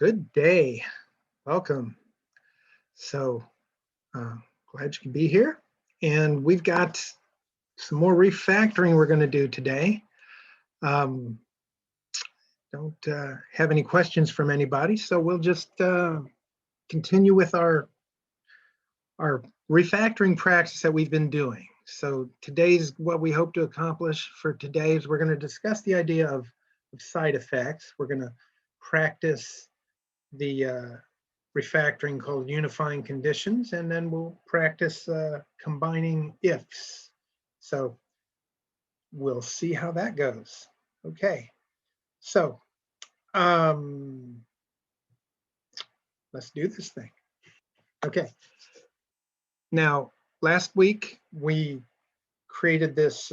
Good day. Welcome. So glad you can be here. And we've got some more refactoring we're going to do today. Don't have any questions from anybody, so we'll just continue with our refactoring practice that we've been doing. So today's what we hope to accomplish for today is we're going to discuss the idea of side effects. We're going to practice the refactoring called Unifying Conditions, and then we'll practice combining ifs. So we'll see how that goes. Okay, so let's do this thing. Okay, now last week we created this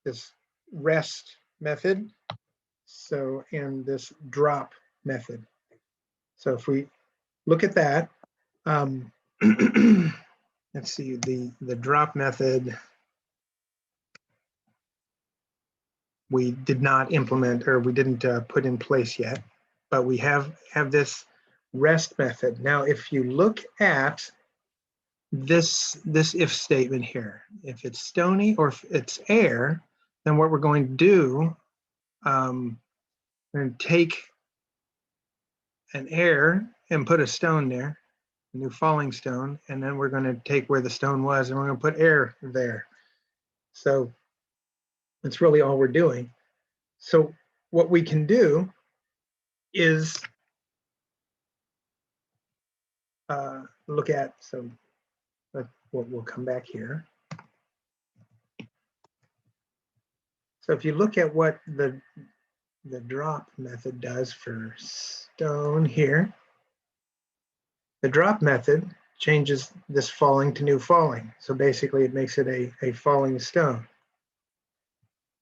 this rest method, so and this drop method. So if we look at that, let's see, the drop method we did not implement, or we didn't put in place yet, but we have this rest method. Now, if you look at this if statement here, if it's stony or if it's air, then what we're going to do, we're going to take an air and put a stone there, a new falling stone, and then we're going to take where the stone was and we're going to put air there. So that's really all we're doing. So what we can do is look at, so we'll come back here. So if you look at what the drop method does for stone here, the drop method changes this falling to new falling. So basically it makes it a falling stone.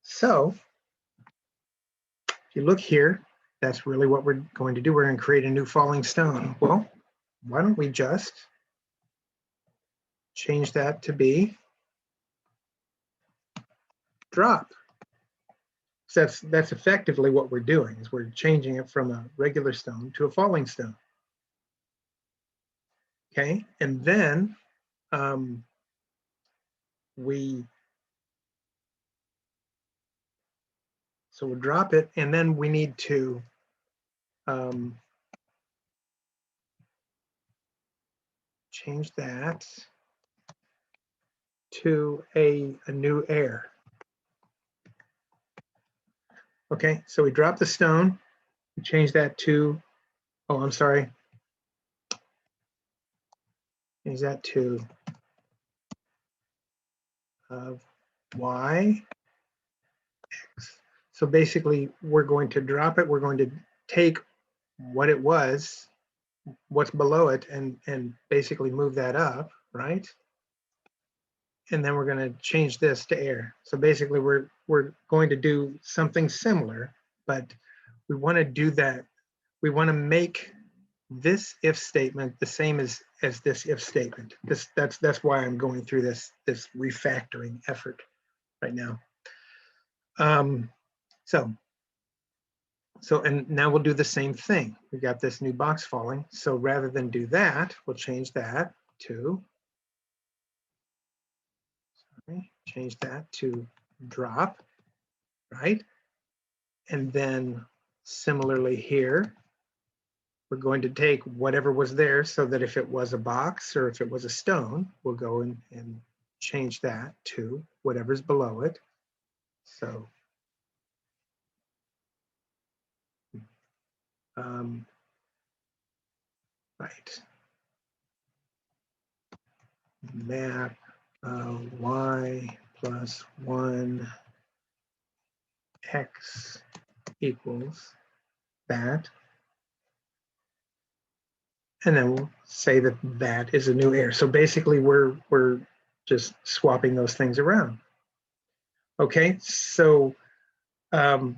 So if you look here, that's really what we're going to do. We're going to create a new falling stone. Well, why don't we just change that to be drop. So that's effectively what we're doing, is we're changing it from a regular stone to a falling stone. Okay, and then so we'll drop it, and then we need to change that to a new air. Okay, so we drop the stone, we change that to, oh, I'm sorry, change that to y, x. So basically, we're going to drop it, we're going to take what it was, what's below it, and basically move that up, right? And then we're going to change this to air. So basically we're going to do something similar, but we want to do that. We want to make this if statement the same as this if statement. That's why I'm going through this refactoring effort right now. So and now we'll do the same thing. We got this new box falling. So rather than do that, we'll change that to, change that to drop, right? And then similarly here, we're going to take whatever was there, so that if it was a box or if it was a stone, we'll go in and change that to whatever's below it. So right, map y plus 1 x equals that, and then we'll say that that is a new air. So basically we're just swapping those things around. Okay, so so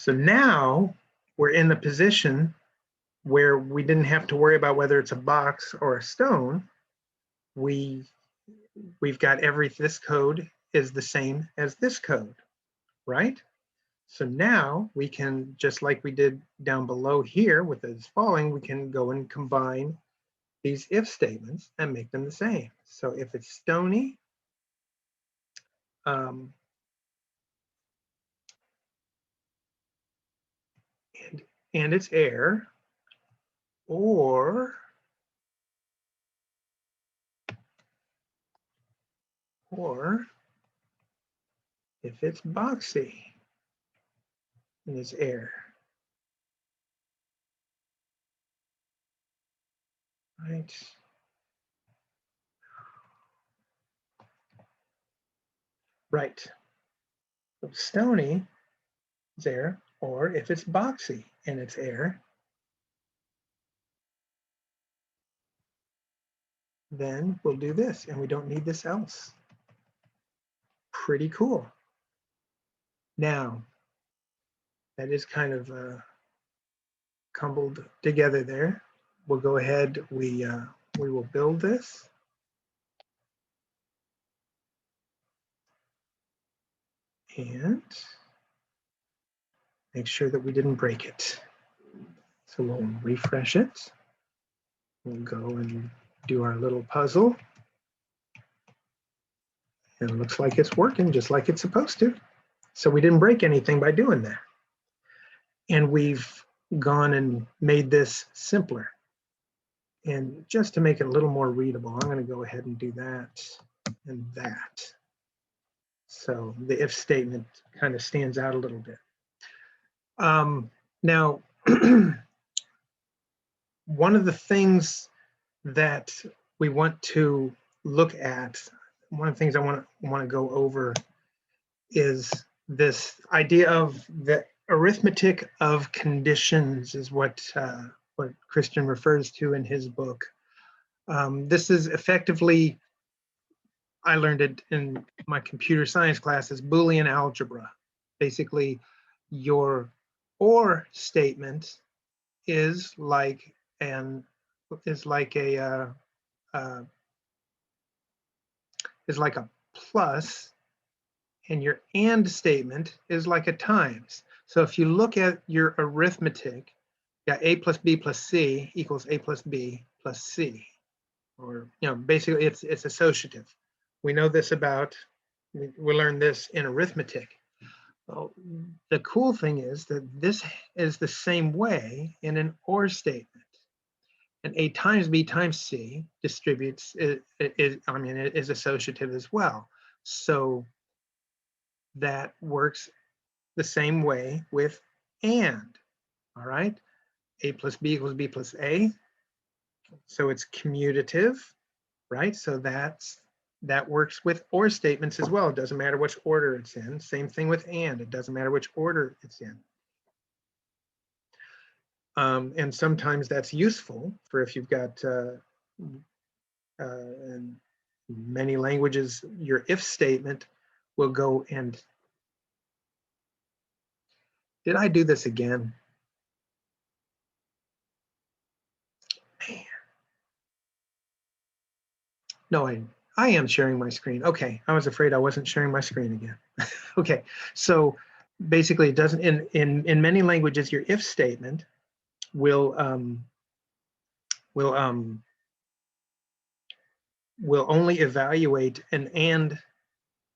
now we're in the position where we didn't have to worry about whether it's a box or a stone. We've got this code is the same as this code, right? So now we can, just like we did down below here with this falling, we can go and combine these if statements and make them the same. So if it's stony, and it's air, or if it's boxy and it's air, right? Right. So stony is air, or if it's boxy and it's air, then we'll do this, and we don't need this else. Pretty cool. Now, that is kind of cumbled together there. We'll go ahead, we will build this. And make sure that we didn't break it. So we'll refresh it. We'll go and do our little puzzle. And it looks like it's working just like it's supposed to. So we didn't break anything by doing that. And we've gone and made this simpler. And just to make it a little more readable, I'm going to go ahead and do that and that. So the if statement kind of stands out a little bit. Now, one of the things that we want to look at, one of the things I want to go over is this idea of the arithmetic of conditions, is what Christian refers to in his book. This is effectively, I learned it in my computer science classes, Boolean algebra. Basically, your or statement is like a plus, and your and statement is like a times. So if you look at your arithmetic, yeah, a plus b plus c equals a plus b plus c, or basically it's associative. We know this about, we learned this in arithmetic. Well, the cool thing is that this is the same way in an or statement. And a times b times c distributes, is associative as well. So that works the same way with and, all right? A plus b equals b plus a. So it's commutative, right? So that works with or statements as well. It doesn't matter which order it's in. Same thing with and. It doesn't matter which order it's in. And sometimes that's useful for if you've got, in many languages, your if statement will go and, did I do this again? Man. No, I am sharing my screen. Okay, I was afraid I wasn't sharing my screen again. Okay, so basically it doesn't, in many languages, your if statement will only evaluate an and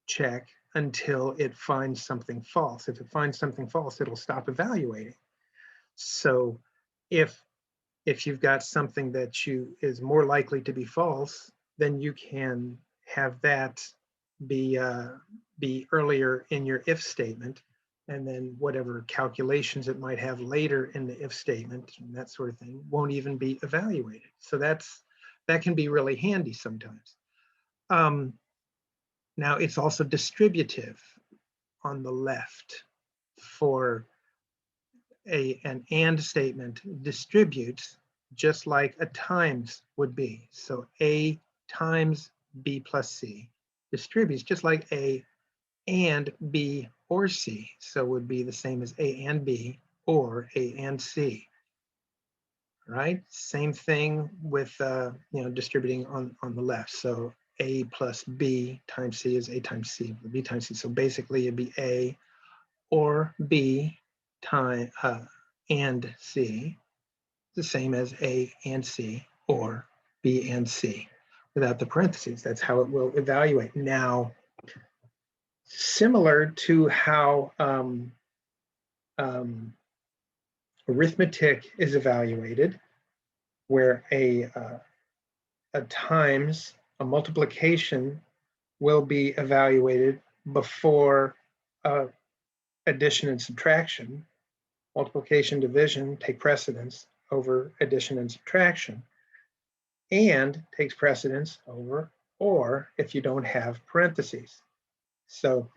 check until it finds something false. If it finds something false, it'll stop evaluating. So if you've got something that is more likely to be false, then you can have that be earlier in your if statement, and then whatever calculations it might have later in the if statement and that sort of thing won't even be evaluated. So that can be really handy sometimes. Now it's also distributive on the left. For an and statement distributes just like a times would be. So a times b plus c distributes just like a and b or c. So it would be the same as a and b or a and c. Right? Same thing with distributing on the left. So a plus b times c is a times c, b times c. So basically it'd be a or B time and C, the same as A and C or B and C without the parentheses. That's how it will evaluate. Now, similar to how arithmetic is evaluated, where a times, a multiplication will be evaluated before addition and subtraction. Multiplication, division take precedence over addition and subtraction, and takes precedence over or if you don't have parentheses. So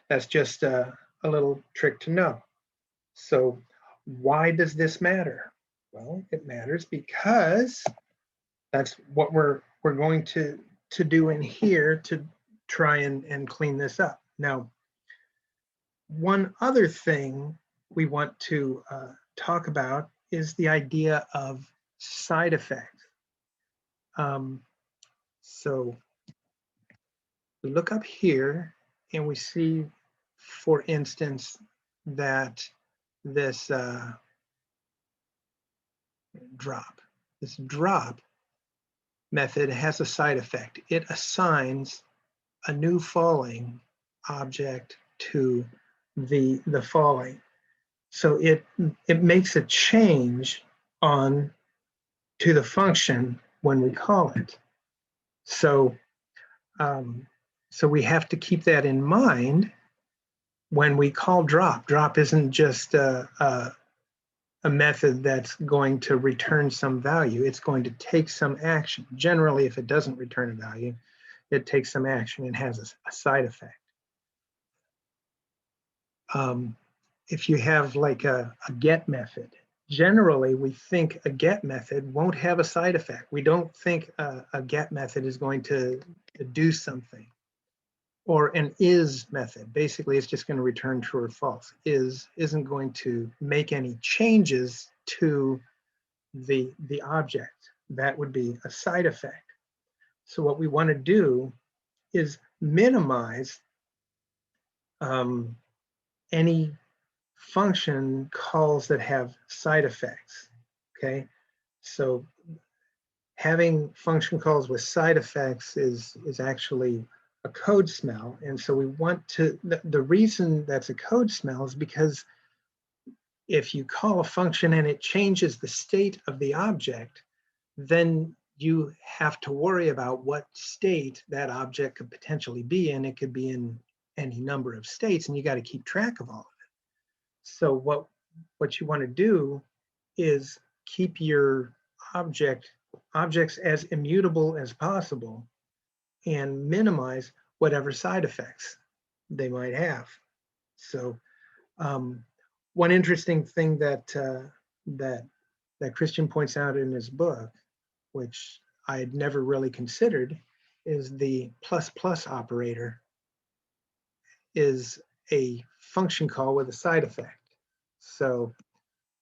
that's just a little trick to know. So why does this matter? Well, it matters because that's what we're going to do in here to try and clean this up. Now, one other thing we want to talk about is the idea of side effects. So we look up here and we see, for instance, that this drop method has a side effect. It assigns a new falling object to the falling. So it makes a change on to the function when we call it. So so we have to keep that in mind when we call drop. Drop isn't just a method that's going to return some value. It's going to take some action. Generally, if it doesn't return a value, it takes some action and has a side effect. If you have like a get method, generally we think a get method won't have a side effect. We don't think a get method is going to do something. Or an is method, basically it's just going to return true or false. Isn't going to make any changes to the object. That would be a side effect. So what we want to do is minimize any function calls that have side effects. Okay, so having function calls with side effects is actually a code smell. And so we want to, the reason that's a code smell is because if you call a function and it changes the state of the object, then you have to worry about what state that object could potentially be in. It could be in any number of states, and you got to keep track of all of it. So what you want to do is keep your objects as immutable as possible and minimize whatever side effects they might have. So one interesting thing that Christian points out in his book, which I had never really considered, is the plus plus operator is a function call with a side effect. So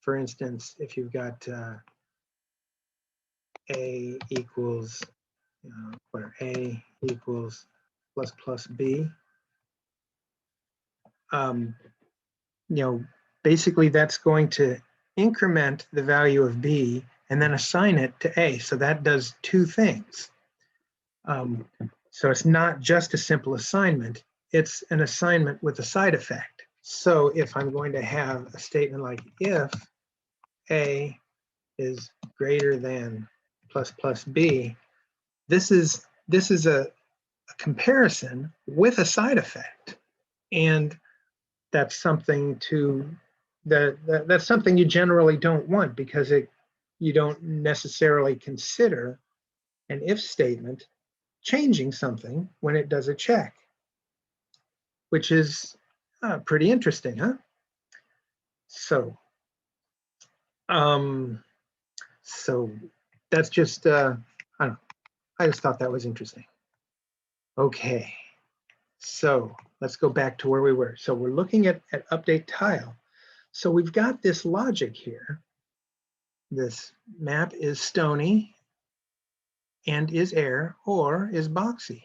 for instance, if you've got A equals where A equals plus plus B, basically that's going to increment the value of B and then assign it to A. So that does two things. So it's not just a simple assignment, it's an assignment with a side effect. So if I'm going to have a statement like if A is greater than plus plus B, this is a comparison with a side effect. And that's something that's something you generally don't want, because you don't necessarily consider an if statement changing something when it does a check, which is pretty interesting, huh? So so that's just I don't know, I just thought that was interesting. Okay, so let's go back to where we were. So we're looking at update tile. So we've got this logic here. This map is stony and is air, or is boxy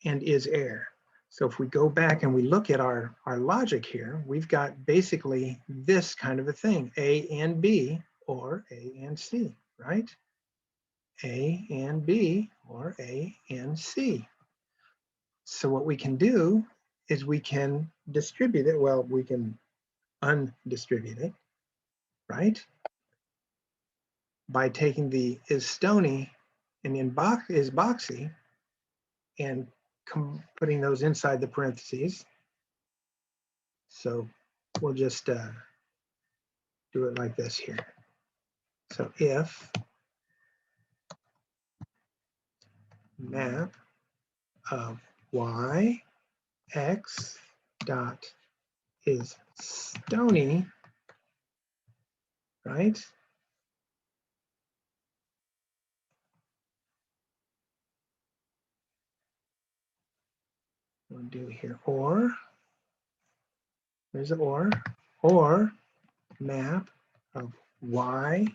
and is air. So if we go back and we look at our logic here, we've got basically this kind of a thing, A and B or A and C, right? A and B or A and C. So what we can do is we can distribute it. Well, we can undistribute it, right? By taking the is stony and is boxy and putting those inside the parentheses. So we'll just do it like this here. So if map of y x dot is stony, right? We'll do here or, there's an or map of y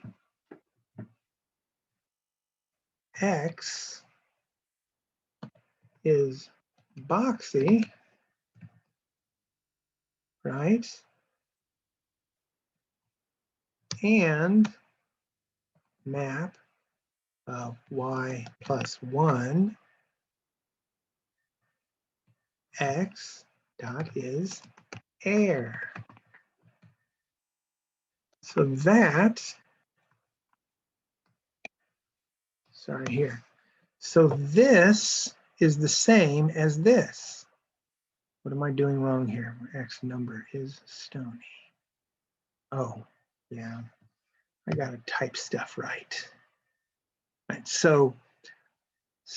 x is boxy, right? And map of y plus 1 x dot is air. So that, sorry here. So this is the same as this. What am I doing wrong here? My X number is stony. Oh, yeah, I gotta type stuff right. Right, so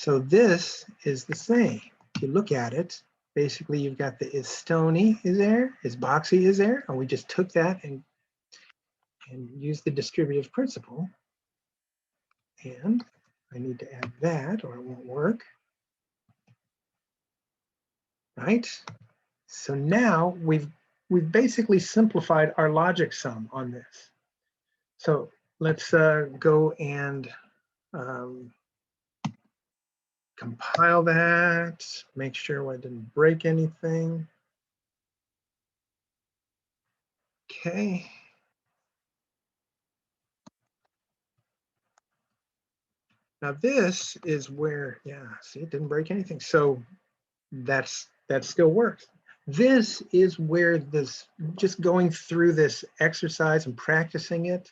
this is the same. If you look at it, basically you've got the is stony is there, is boxy is there, and we just took that and used the distributive principle. And I need to add that or it won't work. Right? So now we've basically simplified our logic sum on this. So let's go and compile that, make sure I didn't break anything. Okay. Now this is where, yeah, see, it didn't break anything. So that still works. This is where this, just going through this exercise and practicing it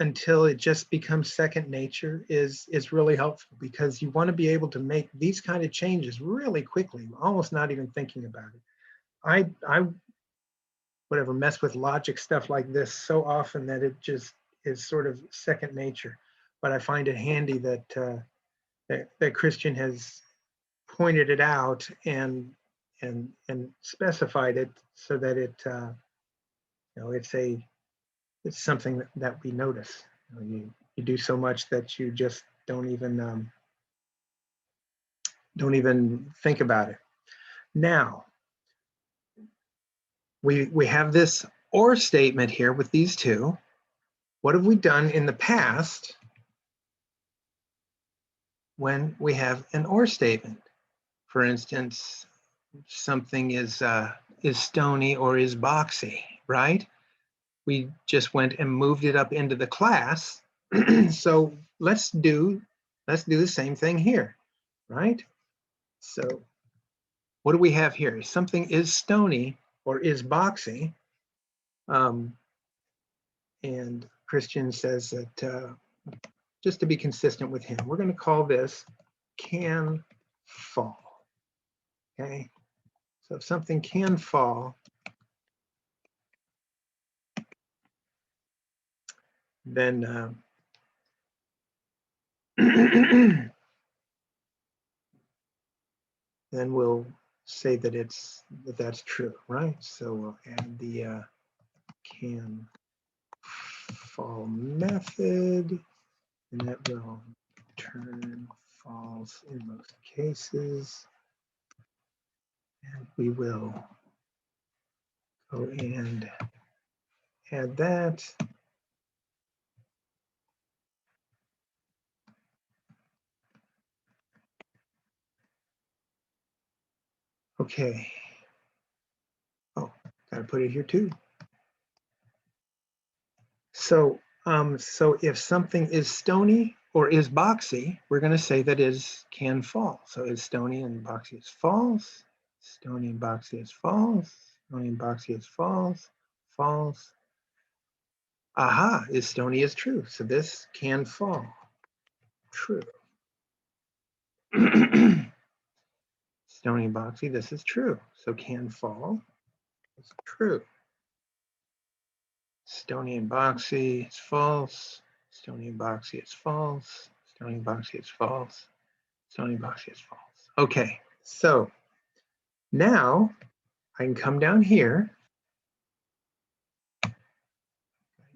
until it just becomes second nature is really helpful, because you want to be able to make these kind of changes really quickly, almost not even thinking about it. I whatever mess with logic stuff like this so often that it just is sort of second nature. But I find it handy that that Christian has pointed it out and specified it so that it you know, it's something that we notice. You know, you do so much that you just don't even think about it. Now we have this or statement here with these two. What have we done in the past when we have an or statement? For instance, something is stony or is boxy, right? We just went and moved it up into the class. So let's do the same thing here, right? So what do we have here? Something is stony or is boxy. And Christian says that just to be consistent with him, we're going to call this can fall. Okay, so if something can fall, then then we'll say that that's true, right? So we'll add the can fall method, and that will return false in most cases. And we will go and add that. Okay. Oh, got to put it here too. So, so if something is stony or is boxy, we're going to say that can fall. So is stony and boxy is false. Stony and boxy is false. Stony and boxy is false. False. Aha, is stony is true. So this can fall. True. Stony and boxy, this is true. So can fall is true. Stony and boxy is false. Stony and boxy is false. Stony and boxy is false. Stony boxy is false. Okay, so now I can come down here,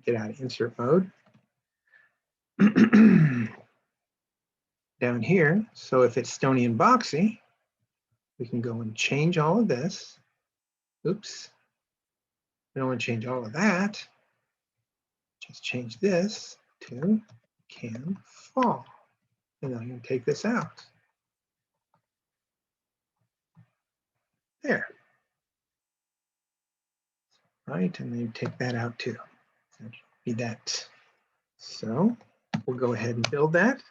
get out of insert mode. Down here, so if it's stony and boxy, we can go and change all of this. Oops, we don't want to change all of that. Just change this to can fall. And I'm going to take this out. There. Right, and then take that out too. So be that. So we'll go ahead and build that.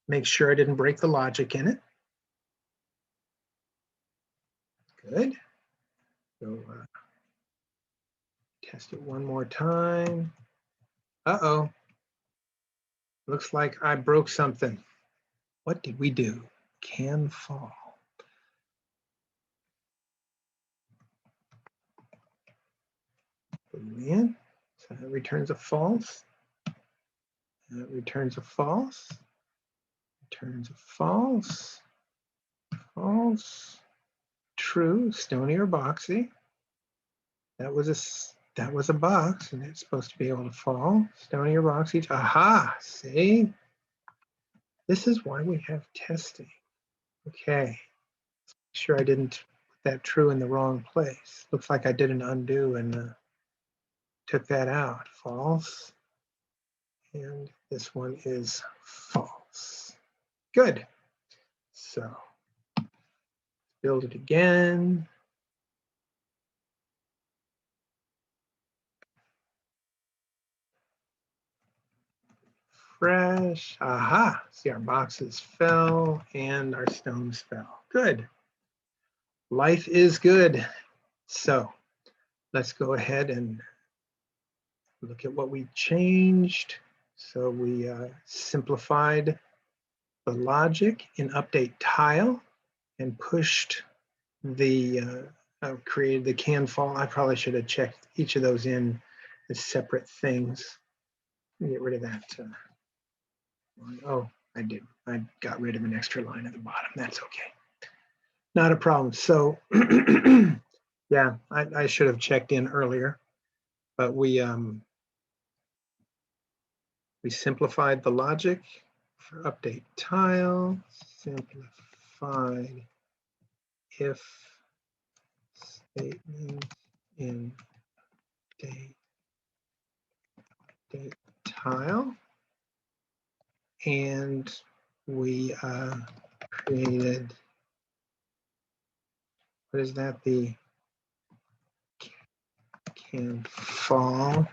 Make sure I didn't break the logic in it. Good. So test it one more time. Uh-oh. Looks like I broke something. What did we do? Can fall. Boolean. So that returns a false. That returns a false. Returns a false. False. True. Stony or boxy. That was a box, and it's supposed to be able to fall. Stony or boxy. Aha! See? This is why we have testing. Okay. Make sure I didn't put that true in the wrong place. Looks like I did an undo and took that out. False. And this one is false. Good. So build it again. Fresh. Aha. See, our boxes fell and our stones fell. Good. Life is good. So let's go ahead and look at what we changed. So we simplified the logic in update tile and pushed the created the can fall. I probably should have checked each of those in as separate things. Get rid of that. Oh, I did. I got rid of an extra line at the bottom. That's okay. Not a problem. So yeah, I should have checked in earlier, but we simplified the logic for update tile, simplified if statement in date tile, and we created, what is that, the can fall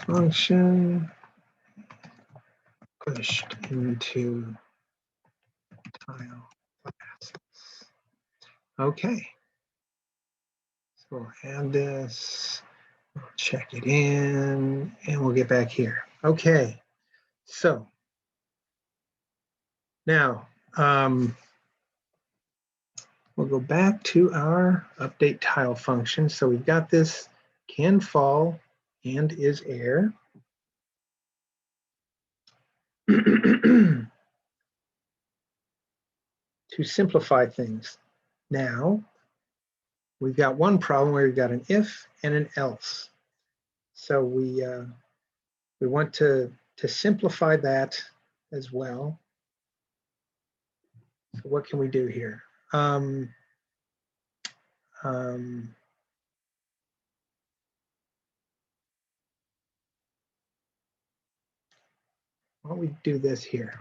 function pushed into tile classes. Okay, so we'll add this, we'll check it in, and we'll get back here. Okay, so now we'll go back to our update tile function. So we've got this can fall and is air. To simplify things, now we've got one problem where we've got an if and an else. So we want to simplify that as well. So what can we do here? Why don't we do this here?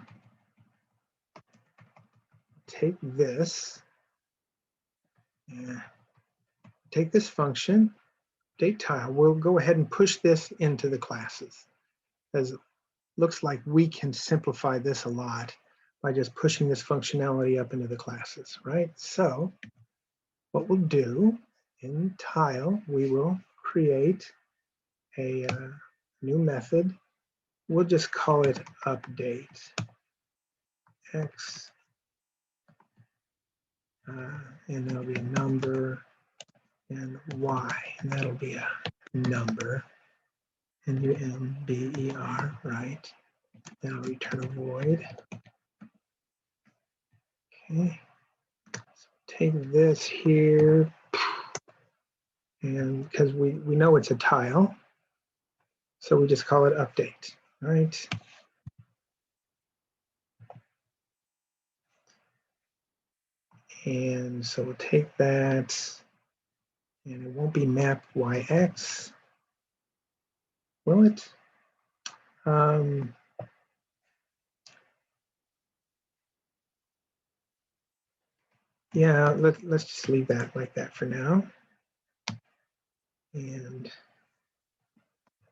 take this, take this function, update tile. We'll go ahead and push this into the classes, because it looks like we can simplify this a lot by just pushing this functionality up into the classes, right? So what we'll do in tile, we will create a new method. We'll just call it update x, and there'll be a number, and y, and that'll be a number, number, right? That'll return a void. Okay, so take this here, and because we know it's a tile, so we just call it update, right? And so we'll take that, and it won't be map yx, will it? Yeah, let's just leave that like that for now. And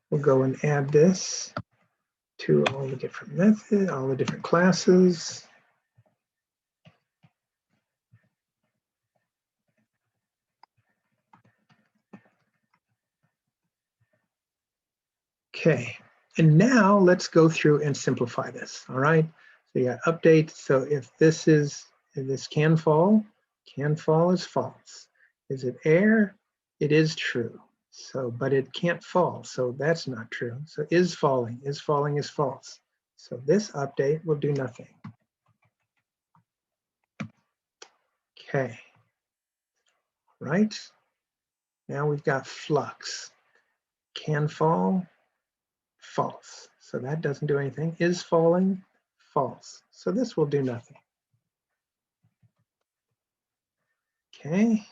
we'll go and add this to all the different methods, all the different classes. Okay, and now let's go through and simplify this, all right? So you got update, so if this can fall is false. Is it air? It is true. So, but it can't fall, so that's not true. So is falling is false. So this update will do nothing. Okay, right? Now we've got flux. Can fall, false. So that doesn't do anything. Is falling, false. So this will do nothing. Okay.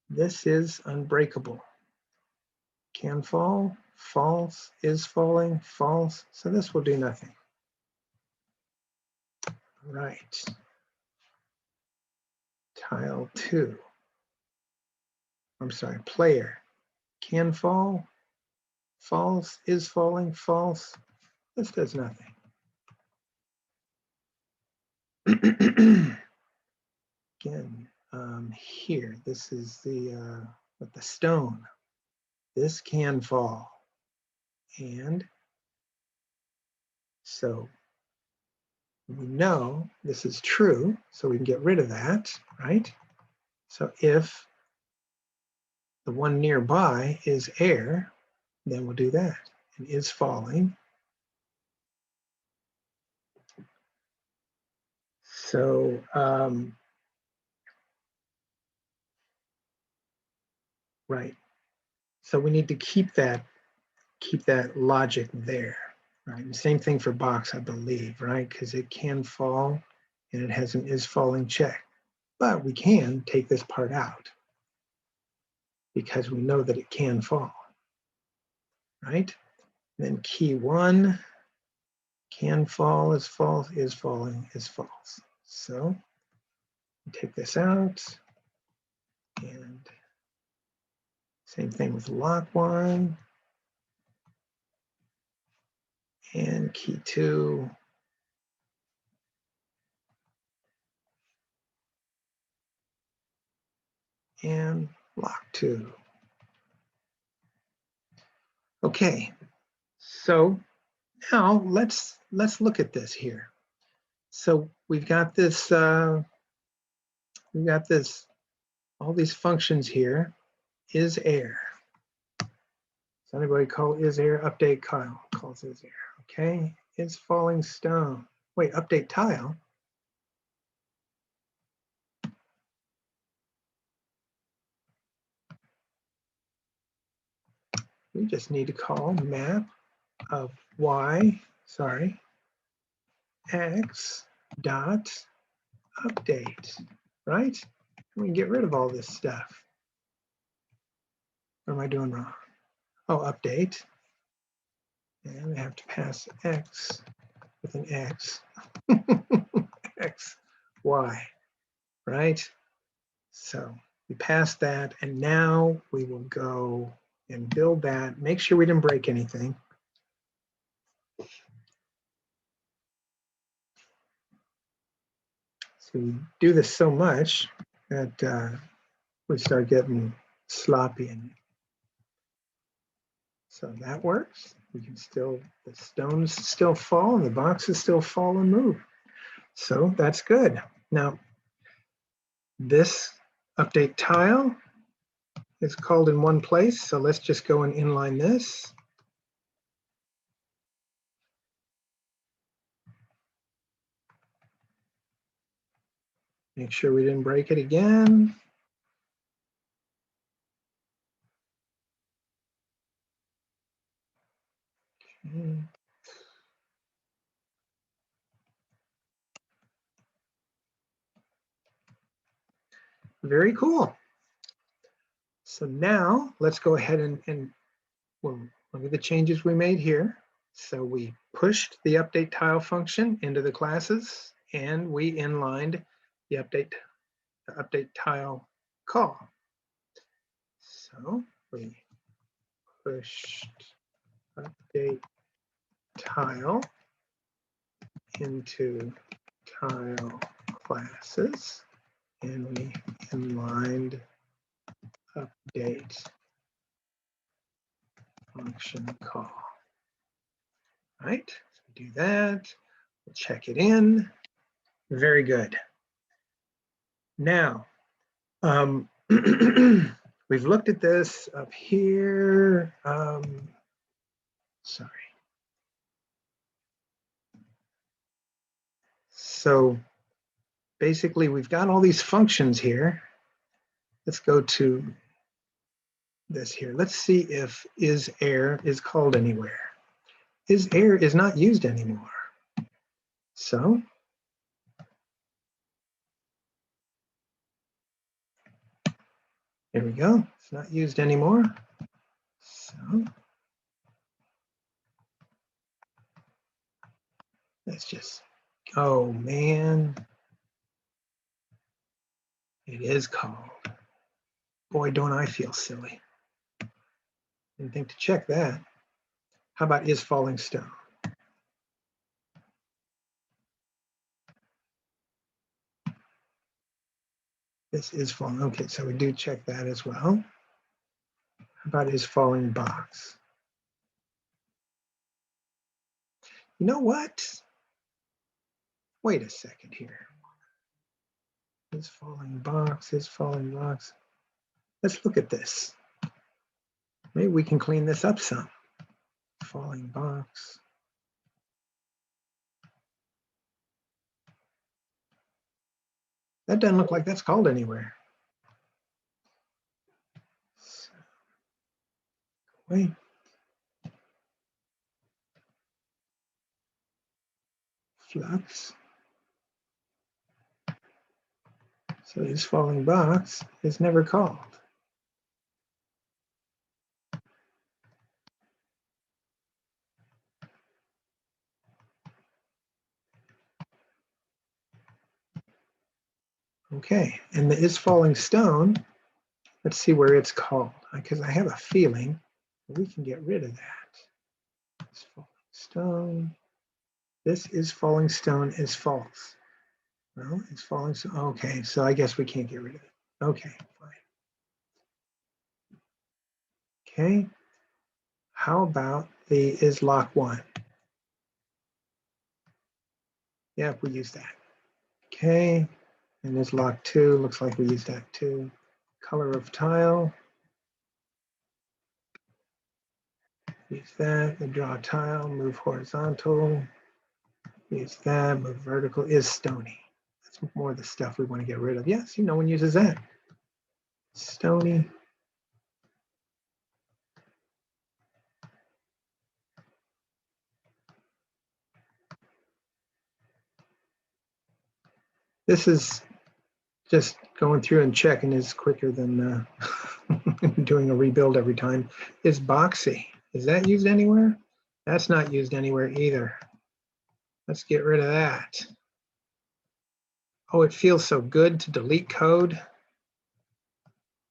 This is unbreakable. Can fall, false. Is falling, false. So this will do nothing. Right. Tile 2. I'm sorry, player. Can fall, false. Is falling, false. This does nothing. Again, here, this is the with the stone. This can fall. And so we know this is true, so we can get rid of that, right? So if the one nearby is air, then we'll do that. And is falling. So right. So we need to keep that logic there. Right. And same thing for box, I believe, right? Because it can fall and it has an is falling check. But we can take this part out because we know that it can fall. Right? Then key 1, can fall is false, is falling is false. So take this out, and same thing with lock 1, and key 2, and lock 2. Okay, so now let's look at this here. So we've got this, all these functions here. Is air. Does anybody call is air? Update Kyle calls is air. Okay. Is falling stone. Wait, update tile. We just need to call map of x dot update, right? We can get rid of all this stuff. What am I doing wrong? Oh, update. And we have to pass x with an x. X. Y, right? So we passed that, and now we will go and build that. Make sure we didn't break anything. So we do this so much that we start getting sloppy. And so that works. We can still, the stones still fall and the boxes still fall and move. So that's good. Now, this update tile is called in one place. So let's just go and inline this. Make sure we didn't break it again. Okay. Very cool. So now let's go ahead and well, look at the changes we made here. So we pushed the update tile function into the classes, and we inlined the update tile call. So we pushed update tile into tile classes, and we inlined update function call. All right, so we do that. We'll check it in. Very good. Now, we've looked at this up here. Sorry. So basically, we've got all these functions here. Let's go to this here. Let's see if isAir is called anywhere. isAir is not used anymore. So here we go. It's not used anymore. So let's just, oh man, it is called. Boy, don't I feel silly. Didn't think to check that. How about is falling stone? This is falling. Okay, so we do check that as well. How about is falling box? You know what? Wait a second here. Is falling box, is falling box. Let's look at this. Maybe we can clean this up some. Falling box. That doesn't look like that's called anywhere. So, wait. Flux. So this falling box is never called. Okay, and the is falling stone, let's see where it's called, because I have a feeling we can get rid of that. Is falling stone. This is falling stone is false. Well, it's falling stone. Okay, so I guess we can't get rid of it. Okay, fine. Okay, how about the is lock one? Yeah, we use that. Okay, and is lock two, looks like we use that too. Color of tile. Use that, the draw tile, move horizontal. Use that, move vertical, is stony. That's more of the stuff we want to get rid of. Yeah, see, no one uses that. Stony. This is just going through and checking is quicker than doing a rebuild every time. Is boxy. Is that used anywhere? That's not used anywhere either. Let's get rid of that. Oh, it feels so good to delete code,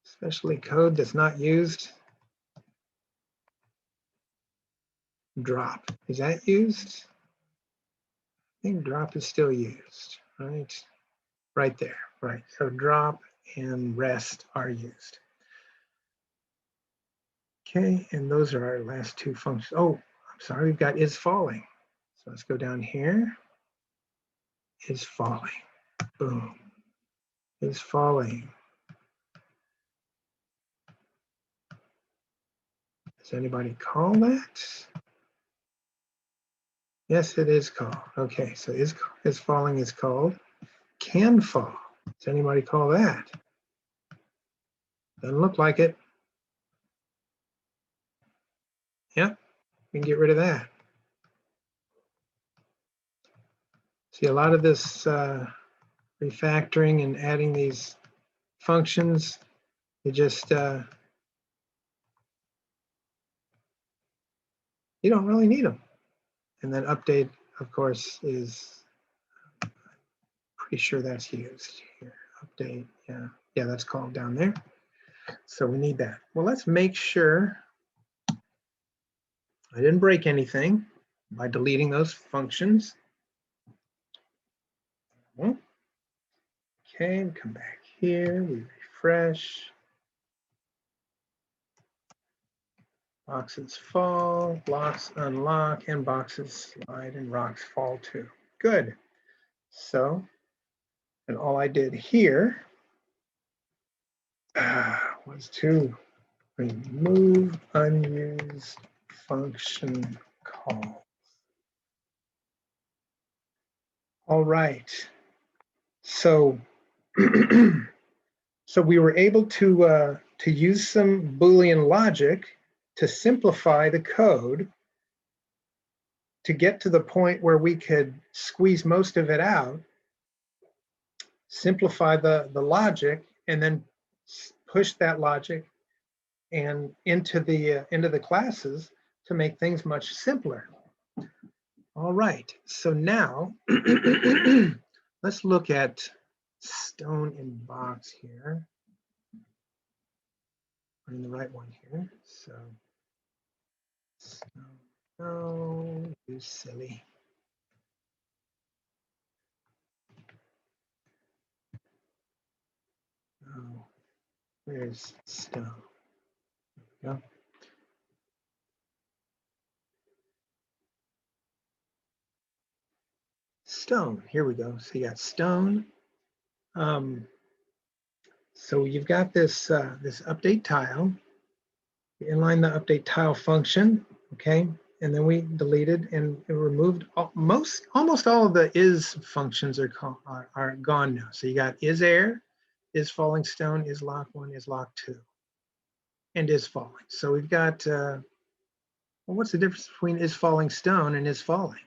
especially code that's not used. Drop, is that used? I think drop is still used, right? Right there, right. So drop and rest are used. Okay, and those are our last two functions. Oh, I'm sorry, we've got is falling. So let's go down here. Is falling, boom. Is falling. Does anybody call that? Yes, it is called. Okay, so is falling is called. Can fall. Does anybody call that? Doesn't look like it. Yep, we can get rid of that. See, a lot of this refactoring and adding these functions, you just, you don't really need them. And then update, of course, is pretty sure that's used here. Update, yeah, that's called down there. So we need that. Well, let's make sure I didn't break anything by deleting those functions. Okay, come back here, we refresh. Boxes fall, blocks unlock, and boxes slide, and rocks fall too. Good. So, and all I did here was to remove unused function call. All right. So, so we were able to use some Boolean logic to simplify the code to get to the point where we could squeeze most of it out, simplify the logic, and then push that logic and into the classes to make things much simpler. All right, so now let's look at stone in box here. We're in the right one here. So stone, no, you silly. Oh, where's stone? Go. Stone, here we go. So you got stone. So you've got this this update tile. You inline the update tile function, okay? And then we deleted and removed almost all of the is functions are gone now. So you got is air, is falling stone, is lock one, is lock two, and is falling. So we've got, well, what's the difference between is falling stone and is falling?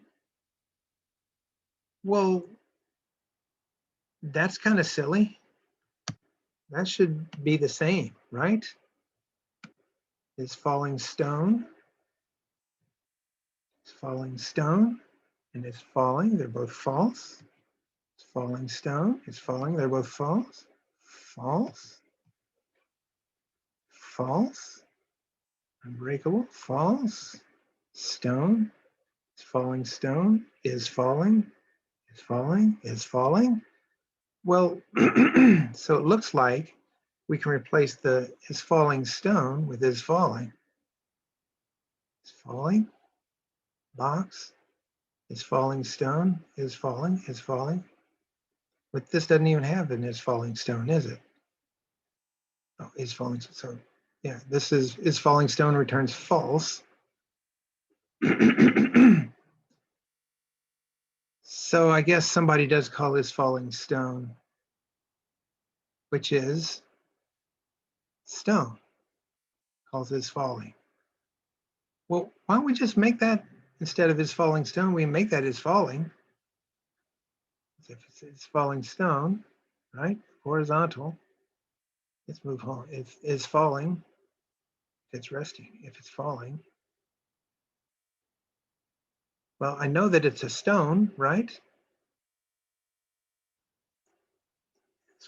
Well, that's kind of silly. That should be the same, right? Is falling stone, is falling stone, and is falling. They're both false. It's falling stone, it's falling. They're both false. False. False. Unbreakable. False. Stone. It's falling stone. Is falling. Is falling. Is falling. Well, so it looks like we can replace the is falling stone with is falling. Is falling. Box. Is falling stone. Is falling. Is falling. But this doesn't even have an is falling stone, is it? Oh, is falling. So yeah, this is falling stone returns false. So I guess somebody does call this falling stone, which is stone, calls this falling. Well, why don't we just make that instead of is falling stone, we make that is falling. If it's falling stone, right? Horizontal. Let's move on. If it's falling, if it's resting, if it's falling. Well, I know that it's a stone, right?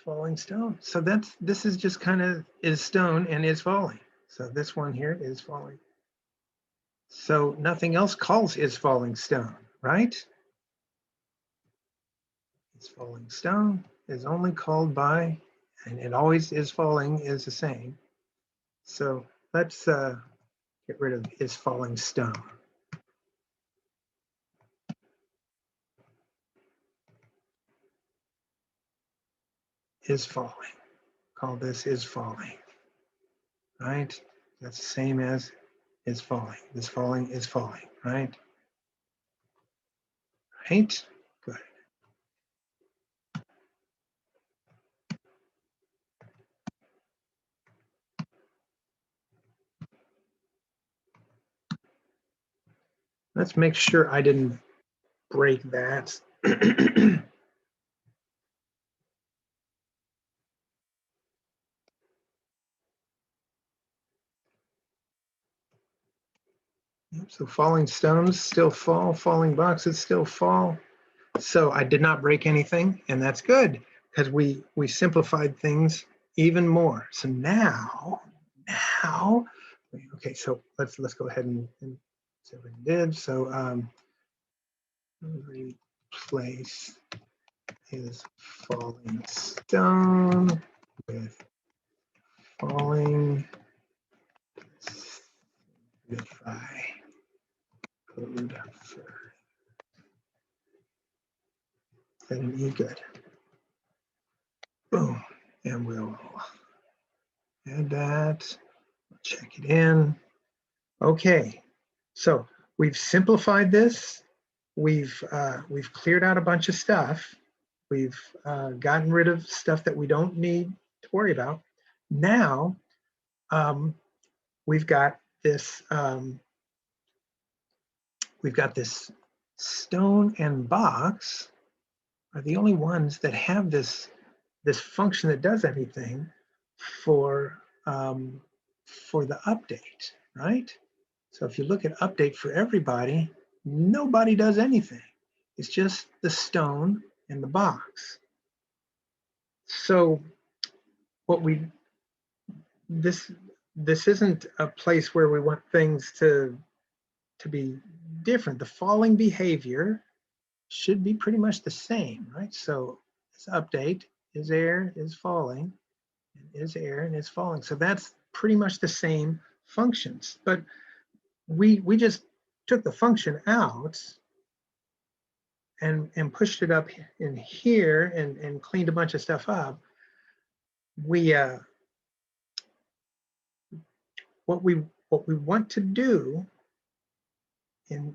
falling stone. So this is just kind of is stone and is falling. So this one here is falling. So nothing else calls is falling stone, right? Is falling stone is only called by, and it always is falling is the same. So let's get rid of is falling stone. Is falling. Call this is falling, right? That's the same as is falling. This falling is falling, right? Right? Good. Let's make sure I didn't break that. So falling stones still fall, falling boxes still fall. So I did not break anything, and that's good because we simplified things even more. So now, okay, so let's go ahead and see what we did. So replace is falling stone with falling simplify code for and E good. Boom, and we'll add that. Check it in. Okay, so we've simplified this. We've cleared out a bunch of stuff. We've gotten rid of stuff that we don't need to worry about. Now we've got this stone and box are the only ones that have this function that does anything for the update, right? So if you look at update for everybody, nobody does anything. It's just the stone and the box. So what this isn't a place where we want things to be different. The falling behavior should be pretty much the same, right? So this update is air is falling, and is air and is falling. So that's pretty much the same functions, but we just took the function out and pushed it up in here and cleaned a bunch of stuff up. We what we want to do, and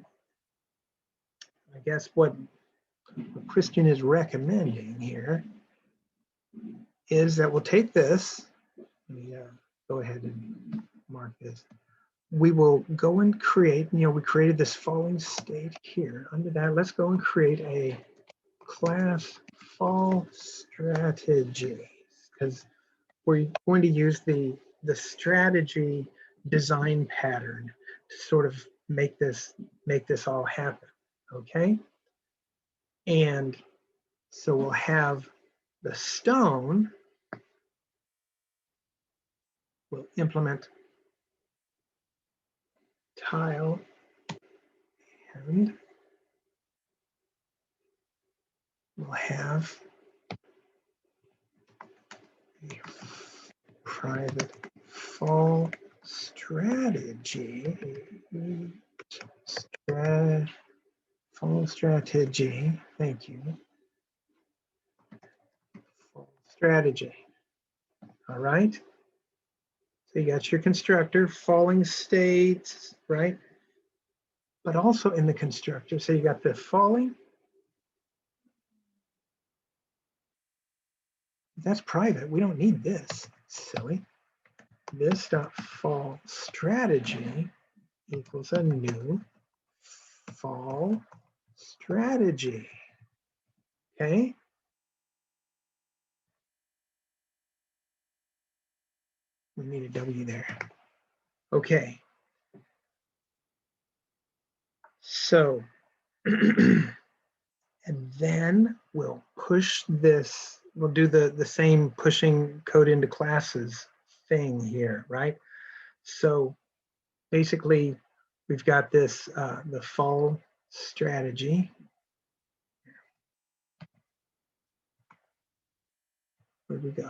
I guess what Christian is recommending here is that we'll take this. Let me go ahead and mark this. We will go and create, we created this falling state here. Under that, let's go and create a class fall strategies, because we're going to use the strategy design pattern to sort of make this all happen, okay? And so we'll have the stone, we'll implement tile, and we'll have a private fall strategy, fall strategy, thank you, fall strategy, all right? So you got your constructor, falling states, right? But also in the constructor, so you got the falling, that's private, we don't need this, silly. This dot fall strategy equals a new fall strategy, okay? We need a W there. Okay. So, and then we'll push this we'll do the same pushing code into classes thing here, right? So basically, we've got this the fall strategy. Where'd we go?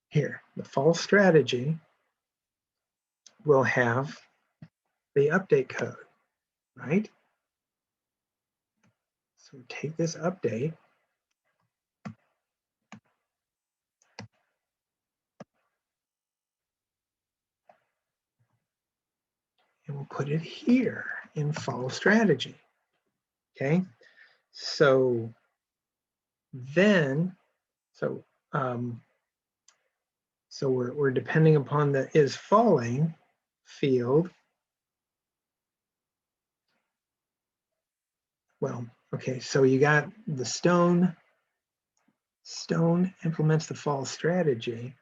Here, the fall strategy will have the update code, right? So take this update, and we'll put it here in fall strategy, okay? So then, so we're depending upon the is falling field. Well, okay, so you got the stone implements the fall strategy.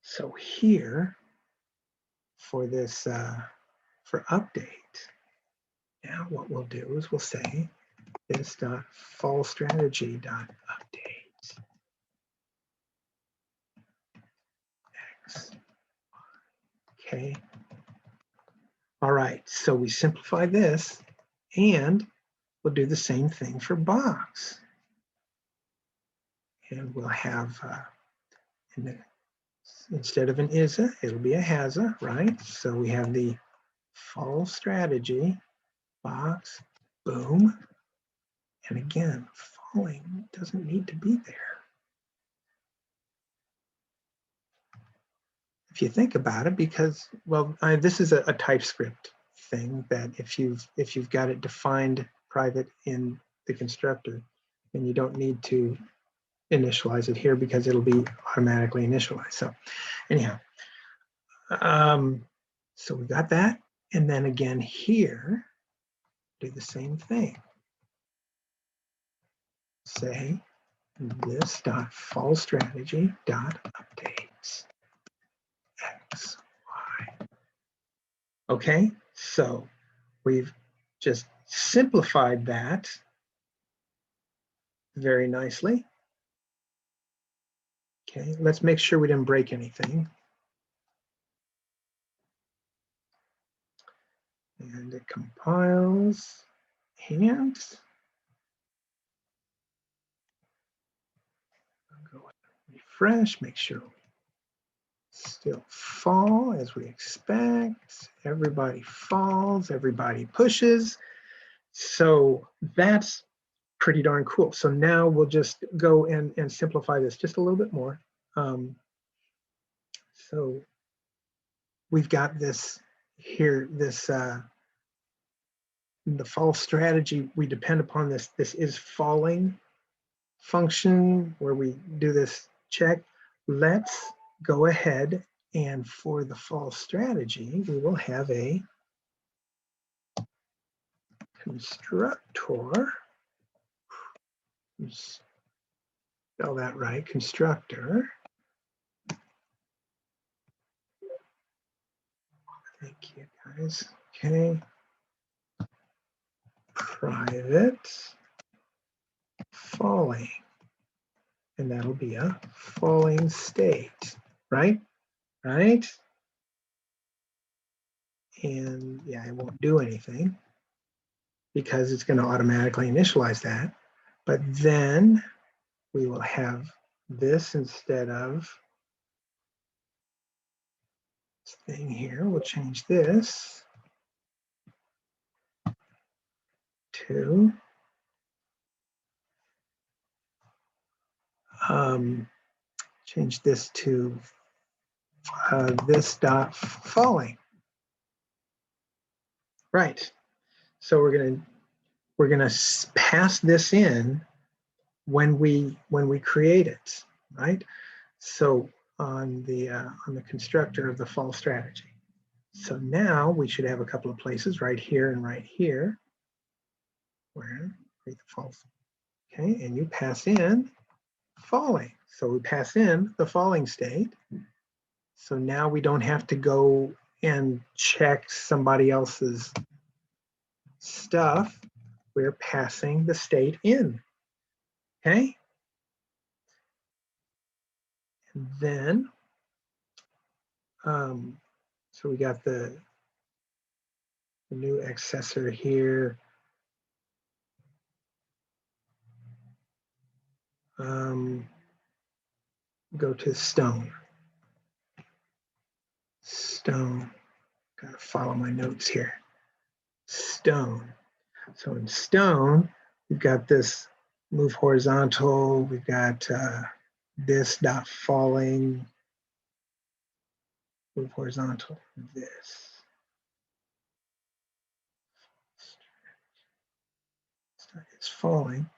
So here for this, for update, now what we'll do is we'll say this dot fall strategy dot update X. Okay. All right, so we simplify this and we'll do the same thing for box. And we'll have, instead of an is-a, it'll be a has-a, right? So we have the fall strategy box, boom. And again, falling doesn't need to be there. If you think about it, because, well, this is a TypeScript thing that if you've got it defined private in the constructor, then you don't need to initialize it here because it'll be automatically initialized. So anyhow, so we got that. And then again here, do the same thing. Say this dot fall strategy dot updates X, Y. Okay, so we've just simplified that very nicely. Okay, let's make sure we didn't break anything. And it compiles and I'll go refresh, make sure we still fall as we expect. Everybody falls, everybody pushes. So that's pretty darn cool. So now we'll just go and simplify this just a little bit more. So we've got this here, this the fall strategy, we depend upon this is falling function where we do this check. Let's go ahead and for the fall strategy, we will have a constructor. Spell that right, constructor. Thank you guys. Okay. Private falling. And that'll be a falling state, right? Right? And yeah, it won't do anything because it's going to automatically initialize that. But then we will have this instead of this thing here. We'll change this to change this to this dot falling. Right. So we're gonna pass this in when we create it, right? So on the constructor of the fall strategy. So now we should have a couple of places right here and right here where create the false. Okay, and you pass in falling. So we pass in the falling state. So now we don't have to go and check somebody else's stuff, we're passing the state in. Okay? And then, so we got the new accessor here. Go to stone. Stone. Gotta follow my notes here. Stone. So in stone, we've got this move horizontal. We've got this dot falling. Move horizontal. This. It's falling.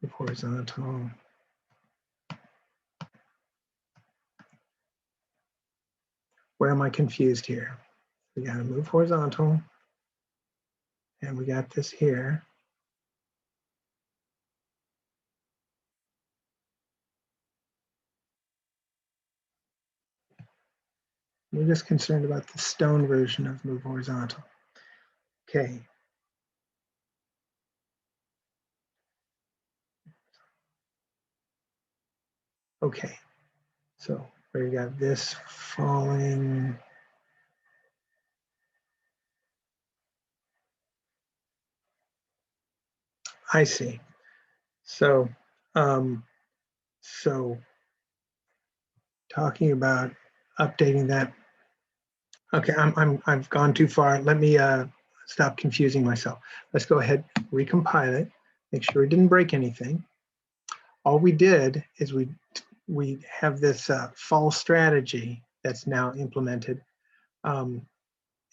Move horizontal. Where am I confused here? We got to move horizontal. And we got this here. We're just concerned about the stone version of move horizontal. Okay. Okay. So we got this falling. I see. So, talking about updating that. Okay, I've gone too far. Let me stop confusing myself. Let's go ahead, recompile it, make sure it didn't break anything. All we did is we have this fall strategy that's now implemented, and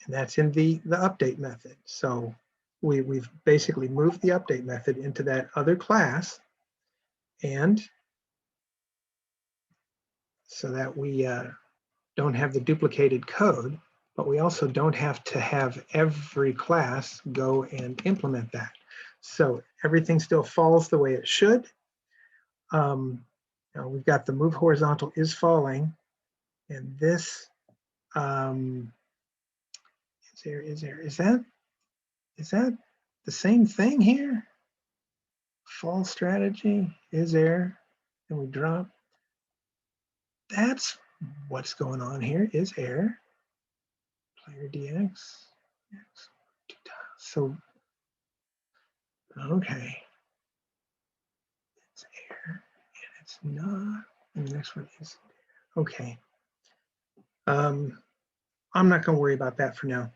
that's in the update method. So we've basically moved the update method into that other class, and so that we don't have the duplicated code, but we also don't have to have every class go and implement that. So everything still falls the way it should. Now we've got the move horizontal is falling, and this is that the same thing here? Fall strategy is there, and we drop. That's what's going on here is error. Player DX. So, okay. It's error, and it's not. And the next one is, okay. I'm not going to worry about that for now.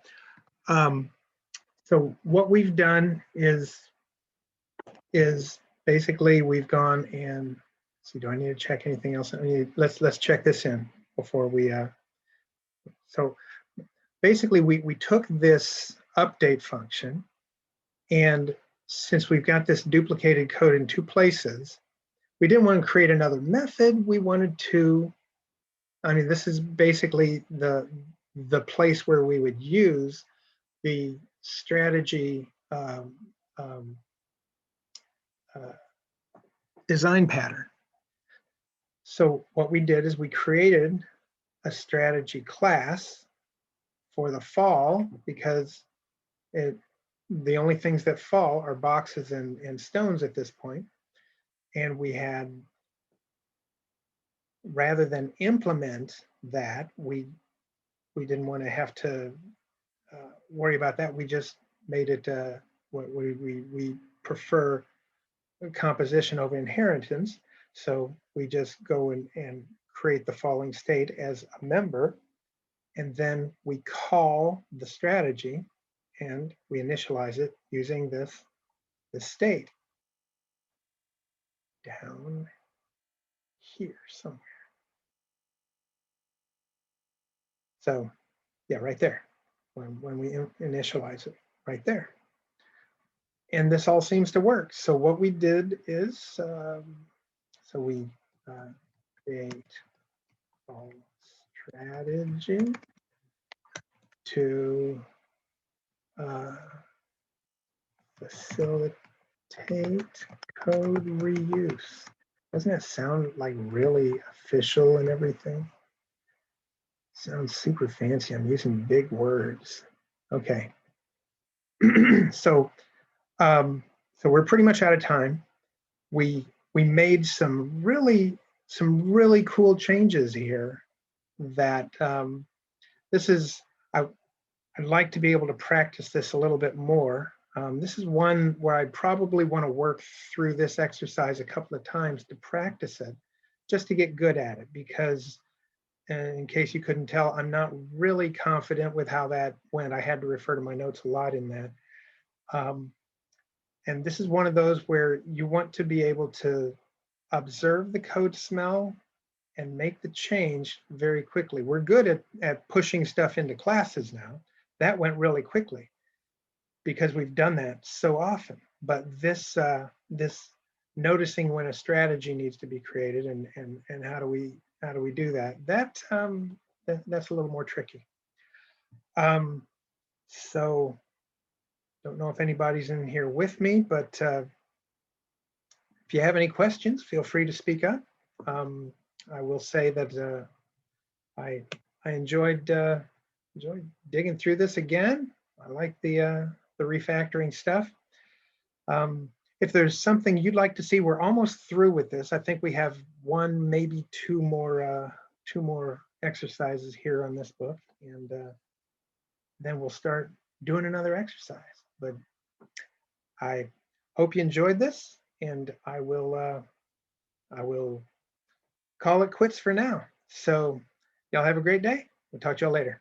So what we've done is basically we've gone and see, do I need to check anything else? Let's check this in before we, so basically we took this update function, and since we've got this duplicated code in two places, we didn't want to create another method. We wanted to, I mean, this is basically the place where we would use the strategy design pattern. So what we did is we created a strategy class for the fall, because the only things that fall are boxes and stones at this point. And we had, rather than implement that, we didn't want to have to worry about that. We just made it, we prefer composition over inheritance. So we just go and create the falling state as a member, and then we call the strategy and we initialize it using this state down here somewhere. So yeah, right there, when we initialize it, right there. And this all seems to work. So what we did is, so we create fall strategy to facilitate facilitate code reuse. Doesn't that sound like really official and everything? Sounds super fancy. I'm using big words. Okay. So we're pretty much out of time. We made some really cool changes here that this is, I'd like to be able to practice this a little bit more. This is one where I probably want to work through this exercise a couple of times to practice it, just to get good at it, because in case you couldn't tell, I'm not really confident with how that went. I had to refer to my notes a lot in that. And this is one of those where you want to be able to observe the code smell and make the change very quickly. We're good at pushing stuff into classes now. That went really quickly because we've done that so often. But this noticing when a strategy needs to be created and how do we do that? That's a little more tricky. So don't know if anybody's in here with me, but if you have any questions, feel free to speak up. I will say that I enjoyed digging through this again. I like the refactoring stuff. If there's something you'd like to see, we're almost through with this. I think we have one, maybe two more exercises here on this book, and then we'll start doing another exercise. But I hope you enjoyed this, and I will call it quits for now. So y'all have a great day. We'll talk to y'all later.